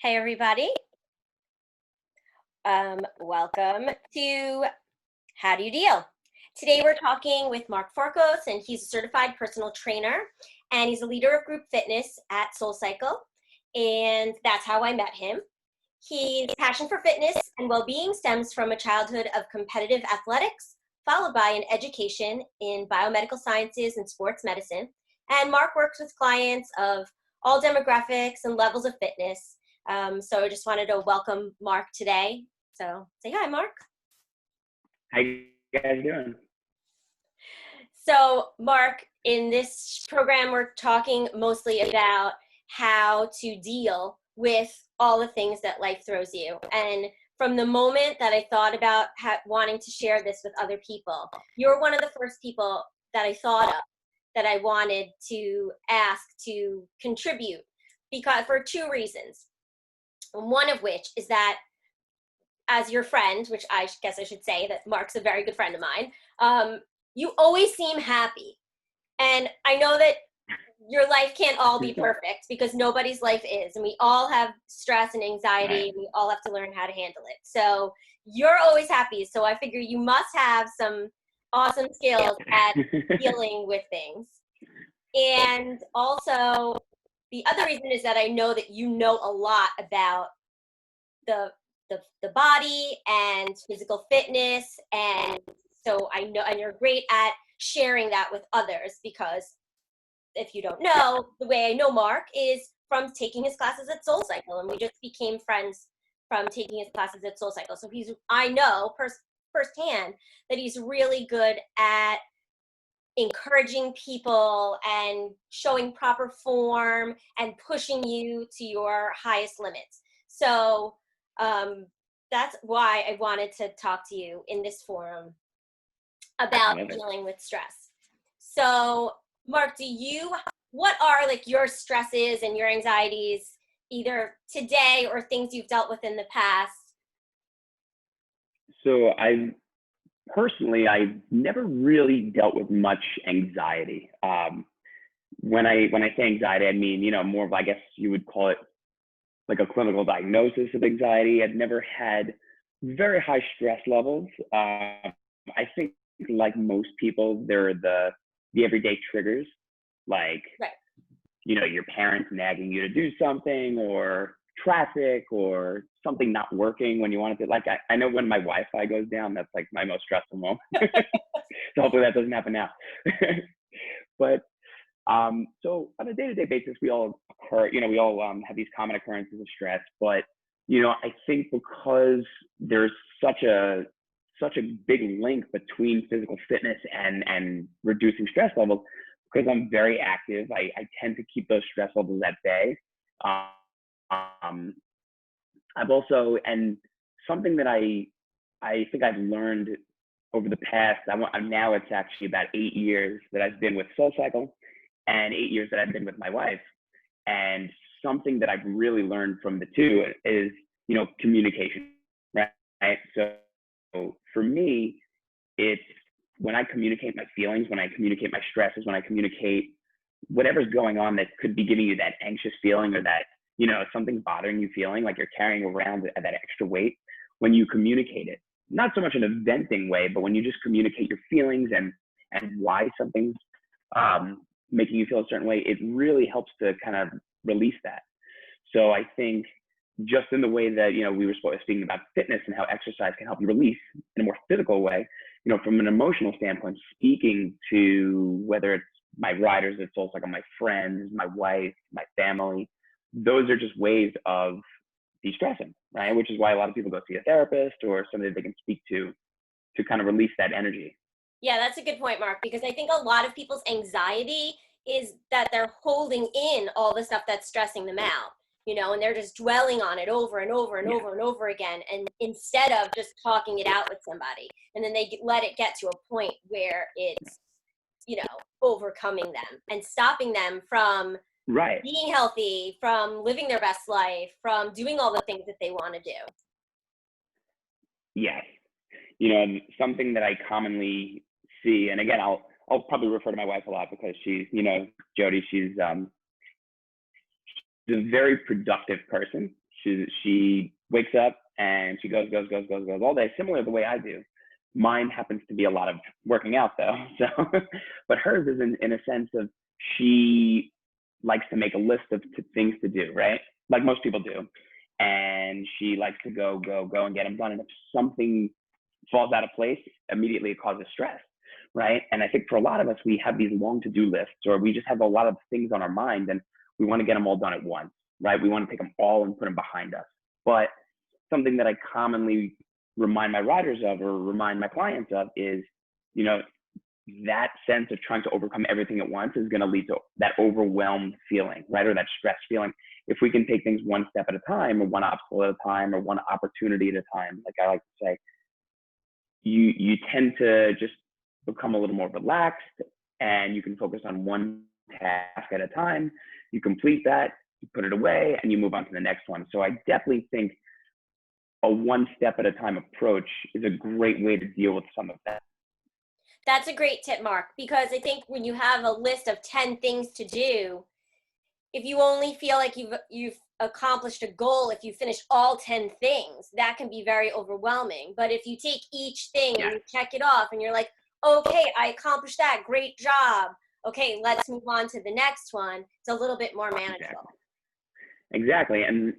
Hey, everybody. Welcome to How Do You Deal? Today we're talking with Mark Forkos, and he's a certified personal trainer, and he's a leader of group fitness at SoulCycle, and that's how I met him. His passion for fitness and well-being stems from a childhood of competitive athletics, followed by an education in biomedical sciences and sports medicine. And Mark works with clients of all demographics and levels of fitness. So I just wanted to welcome Mark today. So say hi, Mark. How you guys doing? So Mark, in this program, we're talking mostly about how to deal with all the things that life throws you. And from the moment that I thought about wanting to share this with other people, you're one of the first people that I thought of that I wanted to ask to contribute, because for two reasons. One of which is that as your friend, which I guess I should say that Mark's a very good friend of mine, you always seem happy. And I know that your life can't all be perfect because nobody's life is. And we all have stress and anxiety, and we all have to learn how to handle it. So you're always happy. So I figure you must have some awesome skills at dealing with things. And also, the other reason is that I know that you know a lot about the the body and physical fitness, and so I know, and you're great at sharing that with others, because if you don't know, the way I know Mark is from taking his classes at SoulCycle, and we just became friends from taking his classes at SoulCycle. So I know firsthand that he's really good at encouraging people and showing proper form and pushing you to your highest limits. So that's why I wanted to talk to you in this forum about dealing with stress. So Mark, what are like your stresses and your anxieties, either today or things you've dealt with in the past? So I've never really dealt with much anxiety. When I say anxiety, I mean, more of, I guess you would call it like a clinical diagnosis of anxiety. I've never had very high stress levels. I think, like most people, there are the everyday triggers, like, Right. Your parents nagging you to do something, or traffic, or something not working when you want it to. Like, I know when my Wi-Fi goes down, that's like my most stressful moment. So hopefully that doesn't happen now. But so on a day-to-day basis, we all have these common occurrences of stress. But I think because there's such a big link between physical fitness and reducing stress levels, because I'm very active, I tend to keep those stress levels at bay. I've also, and something that I think I've learned over the past, now it's actually about 8 years that I've been with SoulCycle, and 8 years that I've been with my wife. And something that I've really learned from the two is, communication, right? So for me, it's when I communicate my feelings, when I communicate my stresses, when I communicate whatever's going on that could be giving you that anxious feeling, or that, something's bothering you, feeling like you're carrying around that extra weight. When you communicate it, not so much in a venting way, but when you just communicate your feelings and why something's making you feel a certain way, it really helps to kind of release that. So I think, just in the way that, we were speaking about fitness and how exercise can help you release in a more physical way, from an emotional standpoint, speaking to, whether it's my riders at SoulCycle, my friends, my wife, my family, those are just ways of de-stressing, right? Which is why a lot of people go see a therapist or somebody they can speak to kind of release that energy. Yeah, that's a good point, Mark, because I think a lot of people's anxiety is that they're holding in all the stuff that's stressing them out, and they're just dwelling on it over and over and over and over again. And instead of just talking it out with somebody, and then they let it get to a point where it's, overcoming them and stopping them from being healthy, from living their best life, from doing all the things that they want to do. Yes. Something that I commonly see, and again, I'll probably refer to my wife a lot, because she's, Jody, she's a very productive person. She wakes up and she goes all day, similar to the way I do. Mine happens to be a lot of working out though. So, but hers is in a sense of she likes to make a list of things to do, right? Like most people do. And she likes to go and get them done. And if something falls out of place, immediately it causes stress, right? And I think for a lot of us, we have these long to-do lists, or we just have a lot of things on our mind and we want to get them all done at once, right? We want to take them all and put them behind us. But something that I commonly remind my riders of, or remind my clients of, is, you know, that sense of trying to overcome everything at once is going to lead to that overwhelmed feeling, right? Or that stress feeling. If we can take things one step at a time, or one obstacle at a time, or one opportunity at a time, like I like to say, you tend to just become a little more relaxed, and you can focus on one task at a time. You complete that, you put it away, and you move on to the next one. So I definitely think a one step at a time approach is a great way to deal with some of that. That's a great tip, Mark, because I think when you have a list of 10 things to do, if you only feel like you've accomplished a goal, if you finish all 10 things, that can be very overwhelming. But if you take each thing and you check it off and you're like, okay, I accomplished that, great job. Okay, let's move on to the next one. It's a little bit more manageable. Exactly. And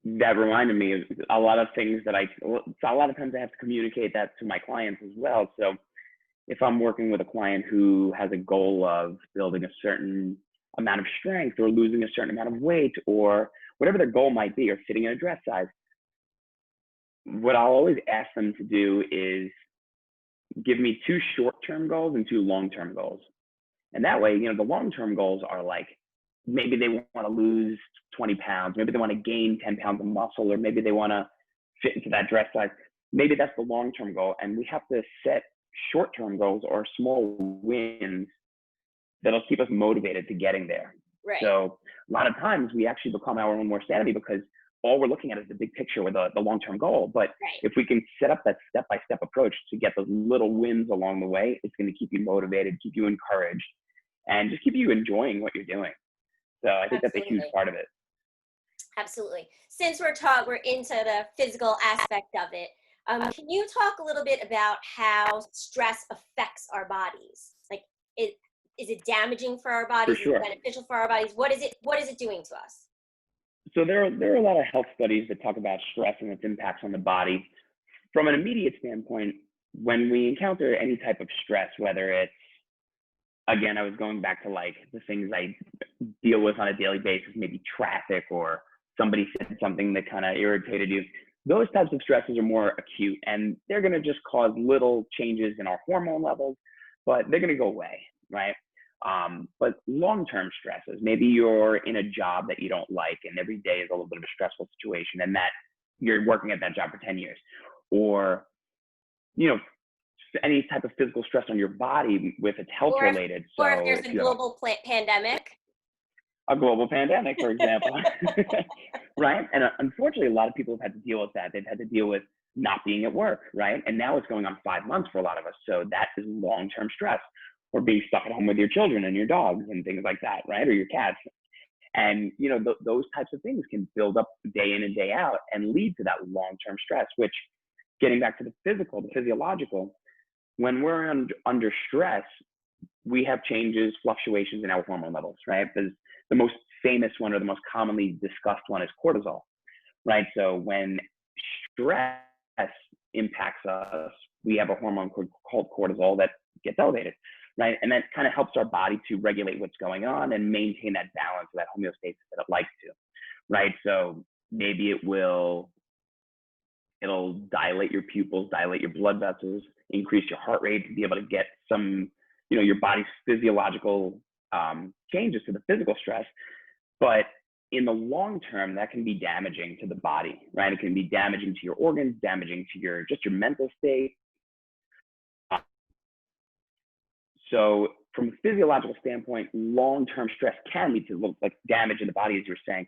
that reminded me of a lot of things that a lot of times I have to communicate that to my clients as well. So if I'm working with a client who has a goal of building a certain amount of strength, or losing a certain amount of weight, or whatever their goal might be, or fitting in a dress size, what I'll always ask them to do is give me 2 short-term goals and 2 long-term goals. And that way, the long-term goals are like, maybe they want to lose 20 pounds, maybe they want to gain 10 pounds of muscle, or maybe they want to fit into that dress size. Maybe that's the long-term goal. And we have to set short-term goals or small wins that'll keep us motivated to getting there. Right. So a lot of times we actually become our own worst enemy, because all we're looking at is the big picture with the long-term goal. But if we can set up that step-by-step approach to get those little wins along the way, it's going to keep you motivated, keep you encouraged, and just keep you enjoying what you're doing. So I think that's a huge part of it. Absolutely. Since we're into the physical aspect of it, can you talk a little bit about how stress affects our bodies? Like, is it damaging for our bodies? For sure. Is it beneficial for our bodies? What is it doing to us? So there are a lot of health studies that talk about stress and its impacts on the body. From an immediate standpoint, when we encounter any type of stress, whether it's, again, I was going back to like the things I deal with on a daily basis, maybe traffic, or somebody said something that kind of irritated you. Those types of stresses are more acute, and they're going to just cause little changes in our hormone levels, but they're going to go away, right? But long-term stresses, maybe you're in a job that you don't like, and every day is a little bit of a stressful situation, and that you're working at that job for 10 years, or, any type of physical stress on your body with it's health related. Or if there's a global pandemic. A global pandemic, for example, right? And unfortunately, a lot of people have had to deal with that. They've had to deal with not being at work, right? And now it's going on 5 months for a lot of us. So that is long-term stress, or being stuck at home with your children and your dogs and things like that, right? Or your cats. And, those types of things can build up day in and day out and lead to that long-term stress, which, getting back to the physiological, when we're under stress, we have changes, fluctuations in our hormone levels, right? There's the most famous one, or the most commonly discussed one, is cortisol, right? So when stress impacts us, we have a hormone called cortisol that gets elevated, right? And that kind of helps our body to regulate what's going on and maintain that balance, that homeostasis that it likes to, right? So maybe it'll dilate your pupils, dilate your blood vessels, increase your heart rate to be able to get some, your body's physiological changes to the physical stress. But in the long term, that can be damaging to the body, right? It can be damaging to your organs, damaging to your mental state. So from a physiological standpoint, long-term stress can lead to like damage in the body, as you're saying.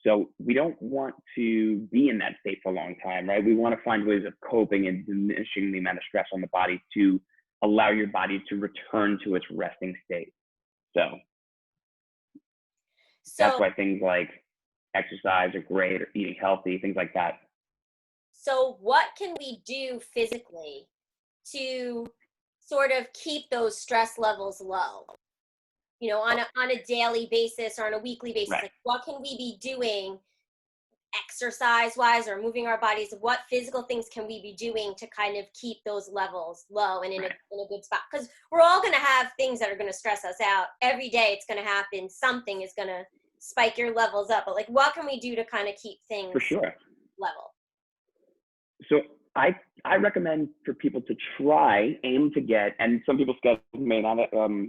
So we don't want to be in that state for a long time, right? We want to find ways of coping and diminishing the amount of stress on the body to allow your body to return to its resting state. So that's why things like exercise are great, or eating healthy, things like that. So what can we do physically to sort of keep those stress levels low? You know, on a daily basis or on a weekly basis, Right. like what can we be doing exercise wise or moving our bodies? What physical things can we be doing to kind of keep those levels low and in Right. a good spot? Because we're all going to have things that are going to stress us out every day. It's going to happen. Something is going to spike your levels up. But like, what can we do to kind of keep For things sure. level? So I recommend for people to aim to get, and some people's schedules may not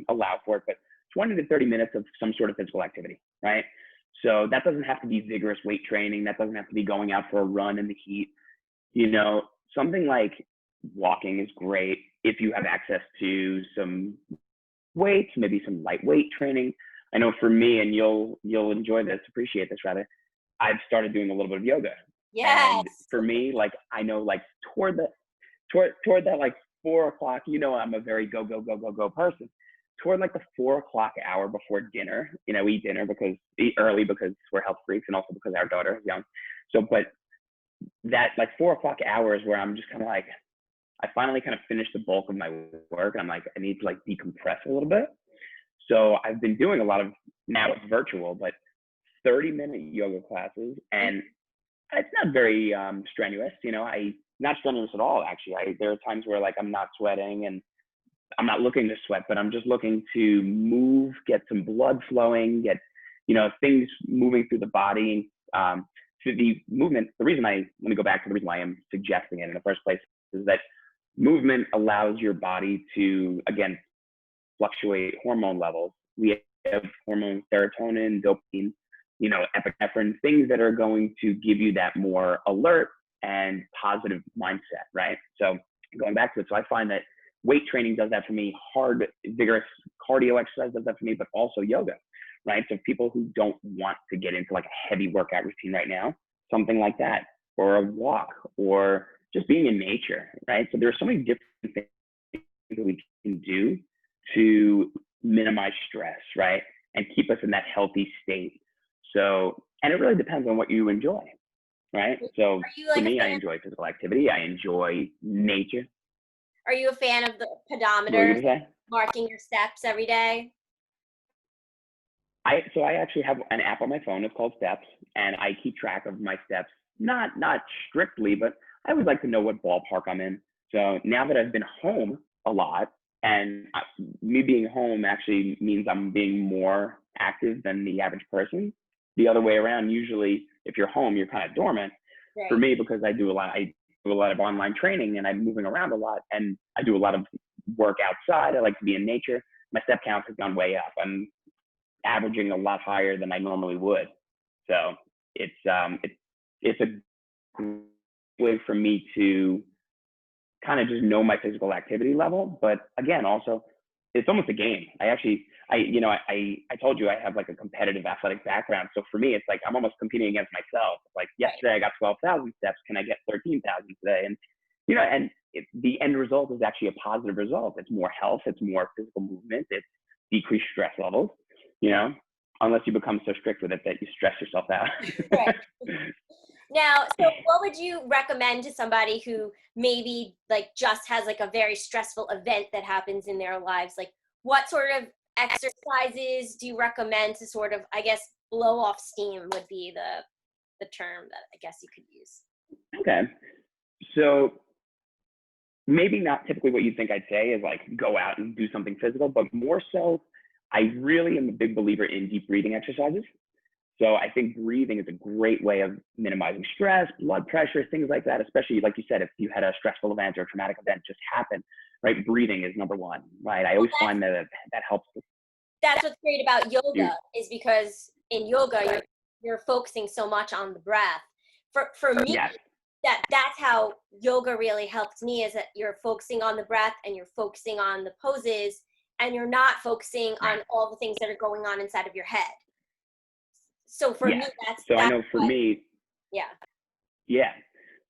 allow for it, but 20 to 30 minutes of some sort of physical activity, right? So that doesn't have to be vigorous weight training. That doesn't have to be going out for a run in the heat. You know, something like walking is great if you have access to some weights, maybe some lightweight training. I know for me, and you'll enjoy this, appreciate this rather, I've started doing a little bit of yoga. And Yes. for me, like I know like toward that like 4 o'clock, you know, I'm a very go person. Toward like the 4 o'clock hour before dinner, you know, eat early because we're health freaks and also because our daughter is young. So, but that like 4 o'clock hours where I'm just kind of like, I finally kind of finished the bulk of my work. And I'm like, I need to like decompress a little bit. So I've been doing a lot of, now it's virtual, but 30-minute yoga classes. And it's not very strenuous, you know, not strenuous at all, actually. There are times where like I'm not sweating and I'm not looking to sweat, but I'm just looking to move, get some blood flowing, get, you know, things moving through the body. So the movement, let me go back to the reason why I'm suggesting it in the first place, is that movement allows your body to, again, fluctuate hormone levels. We have hormones, serotonin, dopamine, you know, epinephrine, things that are going to give you that more alert and positive mindset, right? So going back to it, so I find that weight training does that for me, hard, vigorous cardio exercise does that for me, but also yoga, right? So people who don't want to get into like a heavy workout routine right now, something like that, or a walk, or just being in nature, right? So there are so many different things that we can do to minimize stress, right? And keep us in that healthy state. So, and it really depends on what you enjoy, right? So Are you for like a me, I fan? enjoy physical activity. I enjoy nature. Are you a fan of the What were you pedometers, gonna say? marking your steps every day? I actually have an app on my phone. It's called Steps, and I keep track of my steps. Not strictly, but I would like to know what ballpark I'm in. So now that I've been home a lot, and me being home actually means I'm being more active than the average person. The other way around, usually if you're home, you're kind of dormant. For Right. me, because I do a lot of online training and I'm moving around a lot, and I do a lot of work outside. I like to be in nature. My step count has gone way up. I'm averaging a lot higher than I normally would. So it's a great way for me to kind of just know my physical activity level. But again, also it's almost a game. I told you I have like a competitive athletic background. So for me, it's like I'm almost competing against myself. Like yesterday I got 12,000 steps. Can I get 13,000 today? And you know, and the end result is actually a positive result. It's more health. It's more physical movement. It's decreased stress levels. You know, unless you become so strict with it that you stress yourself out. Right. Now, so what would you recommend to somebody who maybe like just has like a very stressful event that happens in their lives? Like what sort of exercises do you recommend to sort of, I guess, blow off steam would be the term that I guess you could use. Okay. So maybe not typically what you think I'd say is like go out and do something physical, but more so, I really am a big believer in deep breathing exercises. So I think breathing is a great way of minimizing stress, blood pressure, things like that, especially like you said, if you had a stressful event or a traumatic event just happen, right? Breathing is number one, right? I Well, always find that helps. that's what's great about You, yoga is because in yoga right. you're focusing so much on the breath. For me, Yes. that's how yoga really helped me is that you're focusing on the breath and you're focusing on the poses and you're not focusing on Right. all the things that are going on inside of your head. So for me, Yes. So I that's know for what, me, yeah. yeah.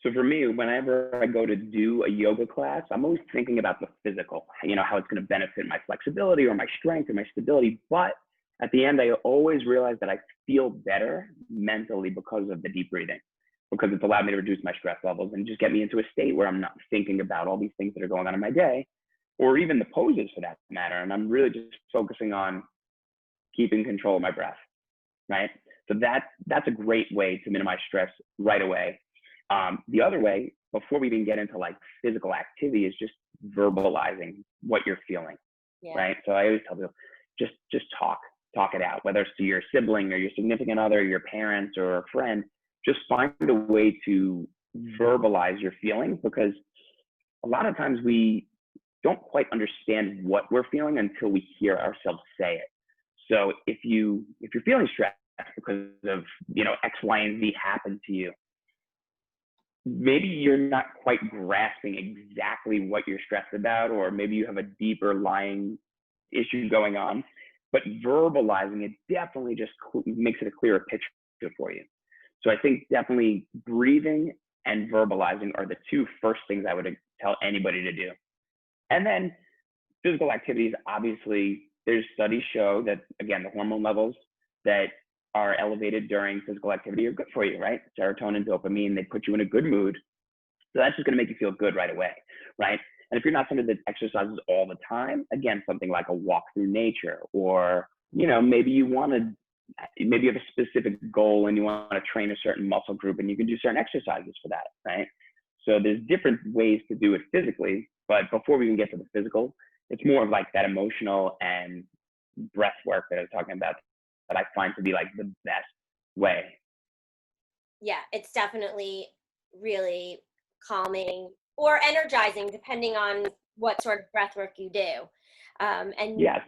So for me, whenever I go to do a yoga class, I'm always thinking about the physical, you know, how it's going to benefit my flexibility or my strength or my stability. But at the end, I always realize that I feel better mentally because of the deep breathing, because it's allowed me to reduce my stress levels and just get me into a state where I'm not thinking about all these things that are going on in my day, or even the poses for that matter. And I'm really just focusing on keeping control of my breath, right? So that's a great way to minimize stress right away. The other way, before we even get into like physical activity, is just verbalizing what you're feeling, Yeah. right? So I always tell people, just talk it out, whether it's to your sibling or your significant other, your parents or a friend. Just find a way to verbalize your feelings, because a lot of times we don't quite understand what we're feeling until we hear ourselves say it. So if you're feeling stressed because of, X, Y, and Z happened to you, maybe you're not quite grasping exactly what you're stressed about, or maybe you have a deeper lying issue going on, but verbalizing it definitely just makes it a clearer picture for you. So I think definitely breathing and verbalizing are the two first things I would tell anybody to do. And then physical activities, obviously, there's studies show that, again, the hormone levels that are elevated during physical activity are good for you, right? Serotonin, dopamine, they put you in a good mood. So that's just going to make you feel good right away, right? And if you're not somebody that exercises all the time, again, something like a walk through nature, or, maybe you have a specific goal and you want to train a certain muscle group, and you can do certain exercises for that, right? So there's different ways to do it physically, but before we even get to the physical, it's more of like that emotional and breath work that I was talking about that I find to be like the best way. Yeah, it's definitely really calming or energizing, depending on what sort of breath work you do. And Yes.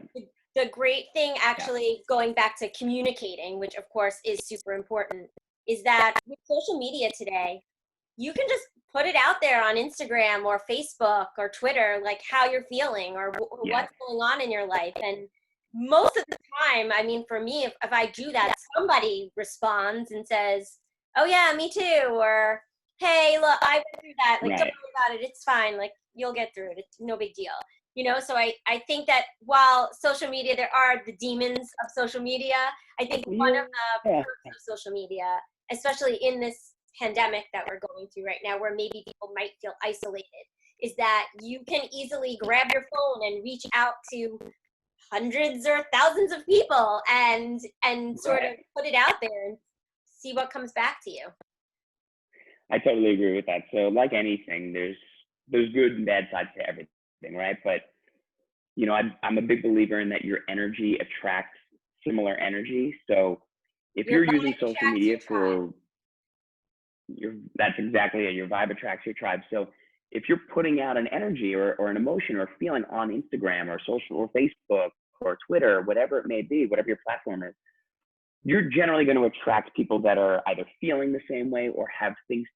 the great thing, Yeah. actually, going back to communicating, which of course is super important, is that with social media today, you can just put it out there on Instagram or Facebook or Twitter, like how you're feeling, or Yes. what's going on in your life. And most of the time, I mean, for me, if I do that, somebody responds and says, "Oh yeah, me too," or "Hey, look, I went through that. Like, don't Right. worry about it. It's fine. Like, you'll get through it. It's no big deal." So I think that while social media, there are the demons of social media. I think one of the Yeah. perks of social media, especially in this pandemic that we're going through right now, where maybe people might feel isolated, is that you can easily grab your phone and reach out to hundreds or thousands of people, and sort of Right. put it out there and see what comes back to you. I totally agree with that. So like anything, there's good and bad sides to everything, right? But I'm a big believer in that your energy attracts similar energy. So if Your you're vibe using social attracts media your tribe. for that's exactly it. Your vibe attracts your tribe. So if you're putting out an energy or an emotion or feeling on Instagram or social or Facebook or Twitter, or whatever it may be, whatever your platform is, you're generally going to attract people that are either feeling the same way or have things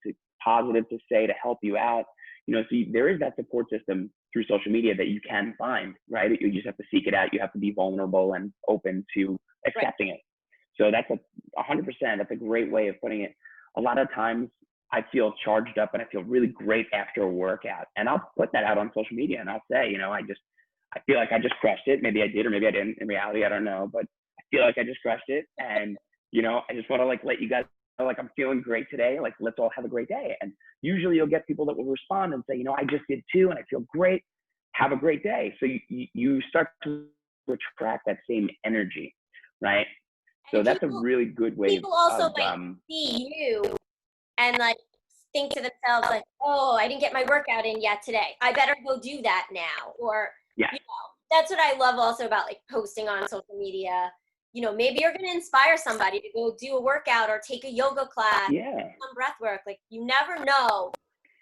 positive to say to help you out. So there is that support system through social media that you can find, right? You just have to seek it out. You have to be vulnerable and open to Right. accepting it. So that's 100%. That's a great way of putting it. A lot of times I feel charged up and I feel really great after a workout, and I'll put that out on social media and I'll say, I feel like I just crushed it. Maybe I did, or maybe I didn't. In reality, I don't know, but I feel like I just crushed it. And, I just want to let you guys know, I'm feeling great today. Like, let's all have a great day. And usually you'll get people that will respond and say, I just did too. And I feel great. Have a great day. So you start to attract that same energy, right? So And that's a really good way people also of, might see you and like think to themselves like, "Oh, I didn't get my workout in yet today. I better go do that now." Or yeah, that's what I love also about like posting on social media. Maybe you're going to inspire somebody to go do a workout or take a yoga class, yeah, some breath work. Like, you never know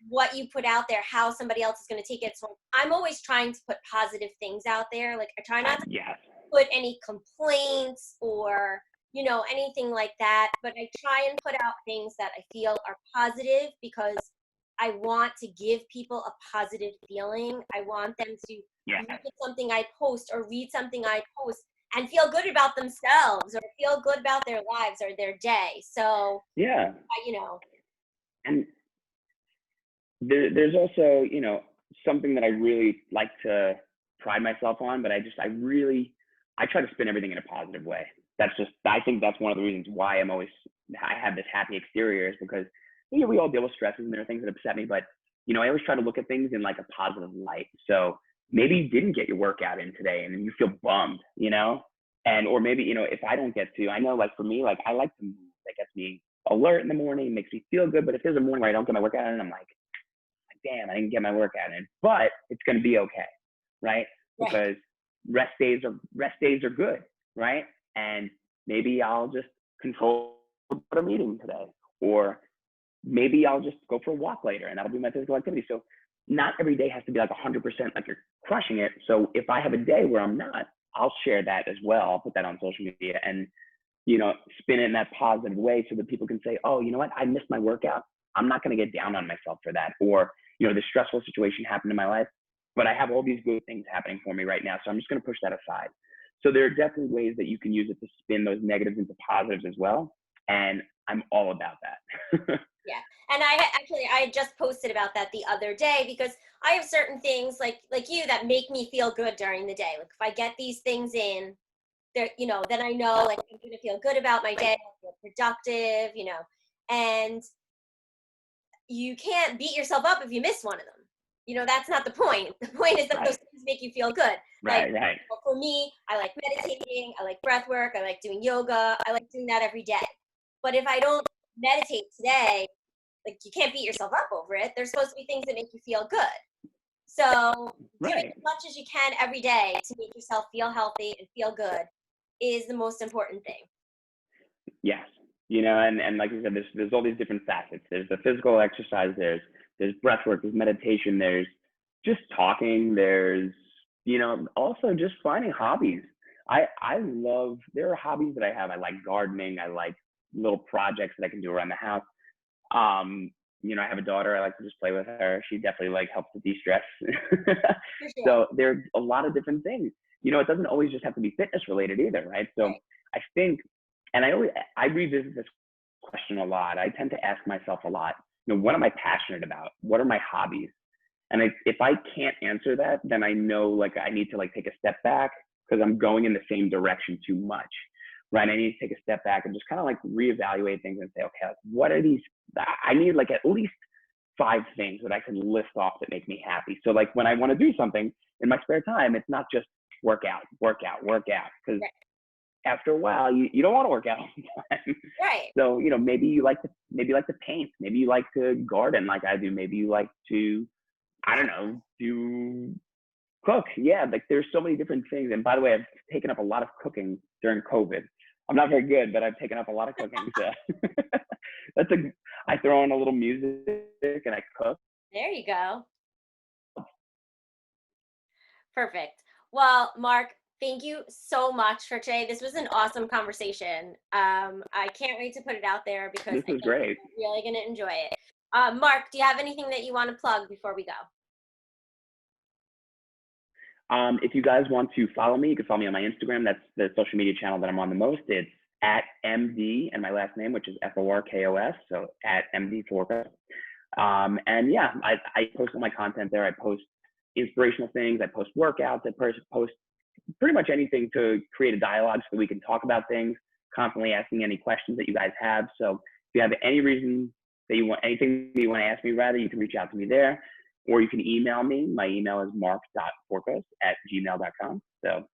what you put out there, how somebody else is going to take it. So I'm always trying to put positive things out there. Like, I try not to yes, put any complaints or anything like that, but I try and put out things that I feel are positive, because I want to give people a positive feeling. I want them to yeah, look at something I post or read something I post and feel good about themselves or feel good about their lives or their day. So yeah. you know And there's also, something that I really like to pride myself on, but I really I try to spin everything in a positive way. I think that's one of the reasons why I have this happy exterior, is because, we all deal with stresses and there are things that upset me, but, I always try to look at things in like a positive light. So maybe you didn't get your workout in today and you feel bummed, or maybe, if I don't get to, I know, like for me, like I like to move. That gets me alert in the morning, makes me feel good. But if there's a morning where I don't get my workout in, I'm like, damn, I didn't get my workout in, but it's going to be okay. Right. Right. Because rest days are good. Right. And maybe I'll just control what I'm eating today, or maybe I'll just go for a walk later and that'll be my physical activity. So not every day has to be like 100% like you're crushing it. So if I have a day where I'm not, I'll share that as well. I'll put that on social media and, spin it in that positive way so that people can say, oh, you know what? I missed my workout. I'm not going to get down on myself for that. Or, this stressful situation happened in my life, but I have all these good things happening for me right now. So I'm just going to push that aside. So there are definitely ways that you can use it to spin those negatives into positives as well. And I'm all about that. Yeah. And I just posted about that the other day, because I have certain things like you that make me feel good during the day. Like if I get these things in there, then I know like I'm going to feel good about my day, I'll feel productive, and you can't beat yourself up if you miss one of them. That's not the point. The point is that Right. those things make you feel good. Right. For me, I like meditating, I like breath work, I like doing yoga, I like doing that every day. But if I don't meditate today, like you can't beat yourself up over it. There's supposed to be things that make you feel good. So doing Right. as much as you can every day to make yourself feel healthy and feel good is the most important thing. Yes. And like you said, there's all these different facets. There's the physical exercise, there's breath work, there's meditation, there's just talking, there's, also just finding hobbies. There are hobbies that I have. I like gardening. I like little projects that I can do around the house. I have a daughter. I like to just play with her. She definitely like helps to de-stress. For sure. So there's a lot of different things. It doesn't always just have to be fitness related either, right? So Right. I think, and I revisit this question a lot. I tend to ask myself a lot, what am I passionate about? What are my hobbies? And if I can't answer that, then I know like I need to like take a step back, because I'm going in the same direction too much, right? I need to take a step back and just kind of like reevaluate things and say, okay, like, what are these? I need like at least 5 things that I can list off that make me happy. So like when I want to do something in my spare time, it's not just work out, because Right. after a while you don't want to work out all the time. Right. So maybe you like to paint, maybe you like to garden like I do, maybe you like to, I don't know, do cook. Yeah, like there's so many different things. And by the way, I've taken up a lot of cooking during COVID. I'm not very good, but I've taken up a lot of cooking. So I throw in a little music and I cook. There you go. Perfect. Well, Mark, thank you so much for today. This was an awesome conversation. I can't wait to put it out there because This I is think great. you're really going to enjoy it. Mark, do you have anything that you want to plug before we go? If you guys want to follow me, you can follow me on my Instagram. That's the social media channel that I'm on the most. It's at MD and my last name, which is Forkos. So at MD Forkos. And yeah, I post all my content there. I post inspirational things. I post workouts. I post pretty much anything to create a dialogue so that we can talk about things, constantly asking any questions that you guys have. So if you have any reason that you want, anything that you want to ask me, rather, you can reach out to me there, or you can email me. My email is mark.forkos@gmail.com. So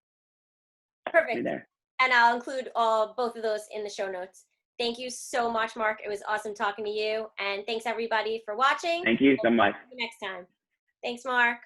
Perfect. there. And I'll include both of those in the show notes. Thank you so much, Mark. It was awesome talking to you. And thanks everybody for watching. Thank you so much. See you next time. Thanks, Mark.